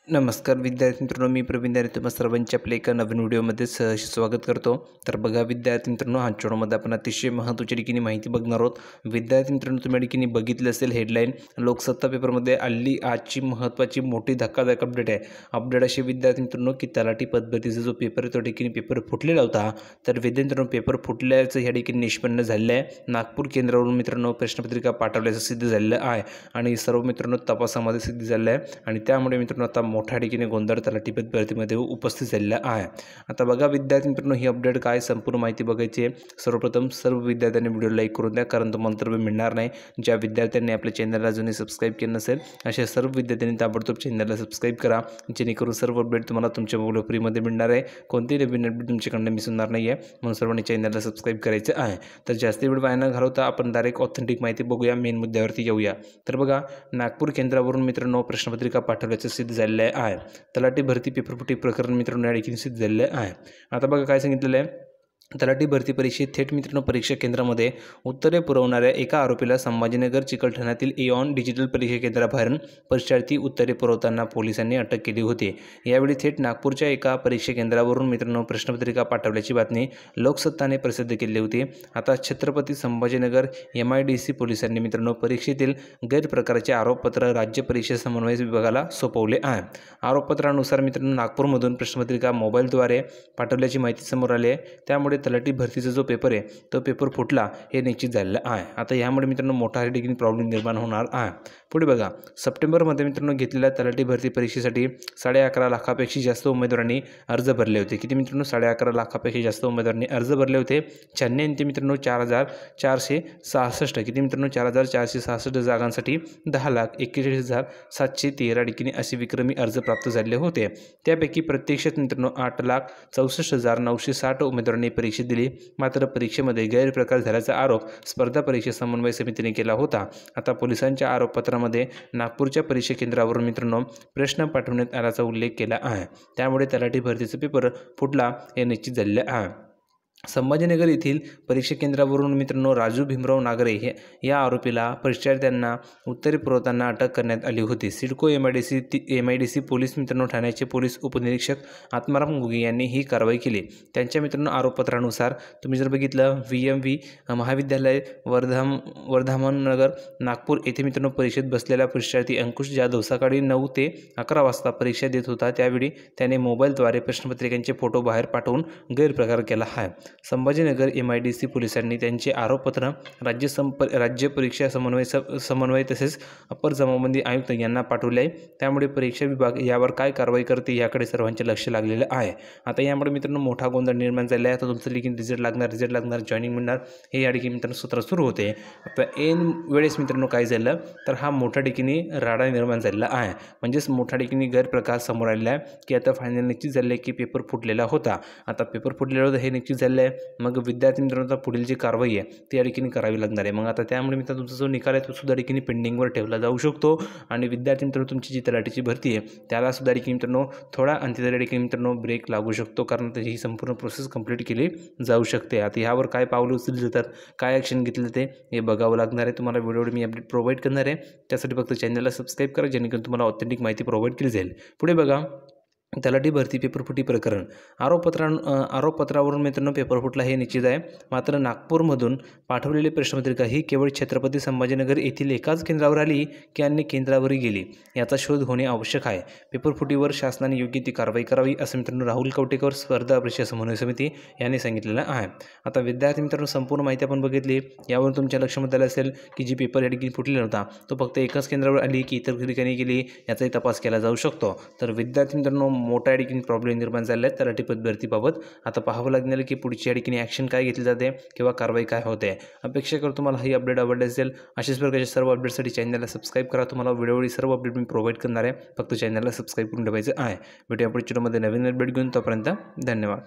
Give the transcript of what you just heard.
नमस्कार विद्यार्थी मित्रांनो, मी प्रवीण दारे तुम्हा सर्वांचे आपल्या एका नवीन व्हिडिओमध्ये सहर्ष स्वागत करतो। तर बघा विद्यार्थी मित्रांनो, हा व्हिडिओमध्ये आपण अतिशय महत्त्वाची ठिकाणी माहिती बघणार आहोत। विद्यार्थी मित्रांनो, तुम्ही ठिकाणी बघितलं असेल हेडलाईन, लोकसत्ता पेपरमध्ये आली आजची महत्त्वाची मोठी धक्कादायक अपडेट आहे। अपडेट अशी विद्यार्थी मित्रांनो की तलाठी पदभरतीचा जो पेपर आहे तो ठिकाणी पेपर फुटलेला होता। तर विद्यार्थी मित्रांनो, पेपर फुटल्याचं या ठिकाणी निष्पन्न झालेलं आहे। नागपूर केंद्रावरून मित्रांनो प्रश्नपत्रिका पाठवल्याचं सिद्ध झालेलं आहे आणि सर्व मित्रांनो तपासामध्ये सिद्ध झालेलं आहे आणि त्यामुळे मित्रांनो आता मोठ्या ठिकाणी गोंधळ तलाठी पद भरतीमध्ये उपस्थित झालेला आहे। आता बघा विद्यार्थी मित्रांनो, ही अपडेट काय संपूर्ण माहिती बघायची आहे। सर्वप्रथम सर्व विद्यार्थ्यांनी व्हिडिओ लाईक करून द्या, कारण तो मंतव्य मिळणार नाही। ज्या विद्यार्थ्यांनी आपल्या चॅनलला अजूनही सबस्क्राईब केलं नसेल अशा सर्व विद्यार्थ्यांनी ताबडतोब चॅनलला सबस्क्राईब करा, जेणेकरून सर्व अपडेट तुम्हाला तुमच्या मोबाईल फ्रीमध्ये मिळणार आहे। कोणतेही नवीन अपडेट तुमच्याकडून मिस होणार नाही आहे, म्हणून सर्वांनी चॅनलला सबस्क्राईब करायचं आहे। तर जास्त वेळ वाया न घालवता आपण डायरेक्ट ऑथेंटिक माहिती बघूया, मेन मुद्द्यावरती येऊया। तर बघा, नागपूर केंद्रावरून मित्रांनो प्रश्नपत्रिका पाठवल्याचं सिद्ध झालेलं आहे। तलाठी भरती पेपरफुटी प्रकरण मित्रांनो या ठिकाणी सिद्ध झालेलं आहे। आता बघा काय सांगितलेलं आहे, तलाठी भरती परीक्षेत थेट मित्रांनो परीक्षा केंद्रामध्ये उत्तरे पुरवणाऱ्या एका आरोपीला संभाजीनगर चिकलठाण्यातील एऑन डिजिटल परीक्षा केंद्राबाहेरून परीक्षार्थी उत्तरे पुरवताना पोलिसांनी अटक केली होती। यावेळी थेट नागपूरच्या एका परीक्षा केंद्रावरून मित्रांनो प्रश्नपत्रिका पाठवल्याची बातमी लोकसत्ताने प्रसिद्ध केली होती। आता छत्रपती संभाजीनगर MIDC पोलिसांनी मित्रांनो परीक्षेतील गैरप्रकाराचे आरोपपत्र राज्य परीक्षा समन्वय विभागाला सोपवले आहे। आरोपपत्रानुसार मित्रांनो नागपूरमधून प्रश्नपत्रिका मोबाईलद्वारे पाठवल्याची माहिती समोर आली आहे। त्यामुळे तलाठी भरतीचा जो पेपर आहे तो पेपर फुटला हे निश्चित झालेलं आहे। आता यामुळे मित्रांनो मोठा ठिकाणी प्रॉब्लेम निर्माण होणार आहे। पुढे बघा, सप्टेंबरमध्ये मित्रांनो घेतलेल्या तलाठी भरती परीक्षेसाठी 11.5 लाखापेक्षा जास्त उमेदवारांनी अर्ज भरले होते। किती मित्रांनो? 11.5 लाखापेक्षा जास्त उमेदवारांनी अर्ज भरले होते। 96 मित्रांनो 4,466 किती मित्रांनो 4,466 जागांसाठी 10,41,713 ठिकाणी असे विक्रमी अर्ज प्राप्त झाले होते। त्यापैकी प्रत्यक्षात मित्रांनो 8,64,960 उमेदवारांनी परीक्षा दिली, मात्र परीक्षेमध्ये गैरप्रकार झाल्याचा आरोप स्पर्धा परीक्षा समन्वय समितीने केला होता। आता पोलिसांच्या आरोपपत्रामध्ये नागपूरच्या परीक्षा केंद्रावरून मित्रांनो प्रश्न पाठवण्यात आल्याचा उल्लेख केला आहे। त्यामुळे तलाठी भरतीचा पेपर फुटला हे निश्चित झालेले आहे। संभाजीनगर येथील परीक्षा केंद्रावरून मित्रांनो राजू भीमराव नागरे या आरोपीला परीक्षार्थ्यांना उत्तरे पुरवताना अटक करण्यात आली होती। सिडको MIDC पोलीस मित्रांनो ठाण्याचे पोलीस उपनिरीक्षक आत्माराम गुगे यांनी ही कारवाई केली। त्यांच्या मित्रांनो आरोपपत्रानुसार तुम्ही जर बघितलं VMV महाविद्यालय वर्धामनगर नागपूर येथे मित्रांनो परीक्षेत बसलेला परीक्षार्थी अंकुश जाधव सकाळी 9 ते 11 वाजता परीक्षा देत होता। त्यावेळी त्याने मोबाईलद्वारे प्रश्नपत्रिकांचे फोटो बाहेर पाठवून गैरप्रकार केला आहे। संभाजीनगर MIDC पोलिसांनी त्यांचे आरोपपत्र राज्य परीक्षा समन्वय तसेच अपर जमाबंदी आयुक्त यांना पाठवले आहे। त्यामुळे परीक्षा विभाग यावर काय कारवाई करते याकडे सर्वांचे लक्ष लागलेलं आहे। आता यामुळे मित्रांनो मोठा गोंधळ निर्माण झाला आहे। आता तुमचं लेखीन रिझल्ट लागणार जॉईनिंग मिळणार हे या ठिकाणी मित्रांनो सूत्र सुरू होते। आता ऐन वेळेस मित्रांनो काय झालं तर हा मोठ्या ठिकाणी राडा निर्माण झालेला आहे, म्हणजेच मोठ्या ठिकाणी गैरप्रकार समोर आलेला आहे की आता फायनल निश्चित झाले की पेपर फुटलेला होता। आता पेपर फुटलेला होता हे निश्चित झालं आहे, मग विद्यार्थी मित्रांनो पुढील जी कारवाई आहे ती या ठिकाणी करावी लागणार आहे। मग आता त्यामुळे मित्रांनो तुमचा जो निकाल आहे तो सुद्धा ठिकाणी पेंडिंगवर ठेवला जाऊ शकतो आणि विद्यार्थी मित्रांनो तुमची जी तलाठीची भरती आहे त्याला सुद्धा ठिकाणी मित्रांनो थोडा अंतिम ठिकाणी मित्रांनो ब्रेक लागू शकतो, कारण त्याची ही संपूर्ण प्रोसेस कंप्लीट केली जाऊ शकते। आता यावर काय पावलं उचलली तर काय ॲक्शन घेतलं ते हे बघावं लागणार आहे। तुम्हाला व्हिडिओवर मी अपडेट प्रोव्हाइड करणार आहे, त्यासाठी फक्त चॅनलला सबस्क्राईब करा, जेणेकरून तुम्हाला ऑथेंटिक माहिती प्रोव्हाइड केली जाईल। पुढे बघा, तलाठी भरती पेपरफुटी प्रकरण आरोपपत्रावरून मित्रांनो पेपर फुटला हे निश्चित आहे, मात्र नागपूरमधून पाठवलेली प्रश्नपत्रिका ही केवळ छत्रपती संभाजीनगर येथील एकाच केंद्रावर आली की अन्य केंद्रावरही गेली याचा शोध होणे आवश्यक आहे। पेपरफुटीवर शासनाने योग्य ती कारवाई करावी असं मित्रांनो राहुल कवटेकर स्पर्धा परीक्षा समन्वय समिती यांनी सांगितलेलं आहे। आता विद्यार्थी मित्रांनो संपूर्ण माहिती आपण बघितली, यावरून तुमच्या लक्षामध्ये आलं असेल की जी पेपर या ठिकाणी फुटलेला होता तो फक्त एकाच केंद्रावर आली की इतर ठिकाणी गेली याचाही तपास केला जाऊ शकतो। तर विद्यार्थी मित्रांनो मोठ्या ठिकाणी प्रॉब्लेम निर्माण झाले आहेत तलाठी पद भरतीबाबत। आता पाहावं लागणार की पुढच्या ठिकाणी ॲक्शन काय घेतली जाते किंवा कारवाई काय होते। अपेक्षा करतो तुम्हाला ही अपडेट आवडली असेल। अशाच प्रकारच्या सर्व अपडेटसाठी चॅनलला सबस्क्राईब करा। तुम्हाला व्हिडिओवरील सर्व अपडेट मी प्रोव्हाइड करणार आहे, फक्त चॅनलला सबस्क्राईब करून ठेवायचं आहे। भेटूया पुढच्या व्हिडिओमध्ये नवीन अपडेट घेऊन, तोपर्यंत धन्यवाद।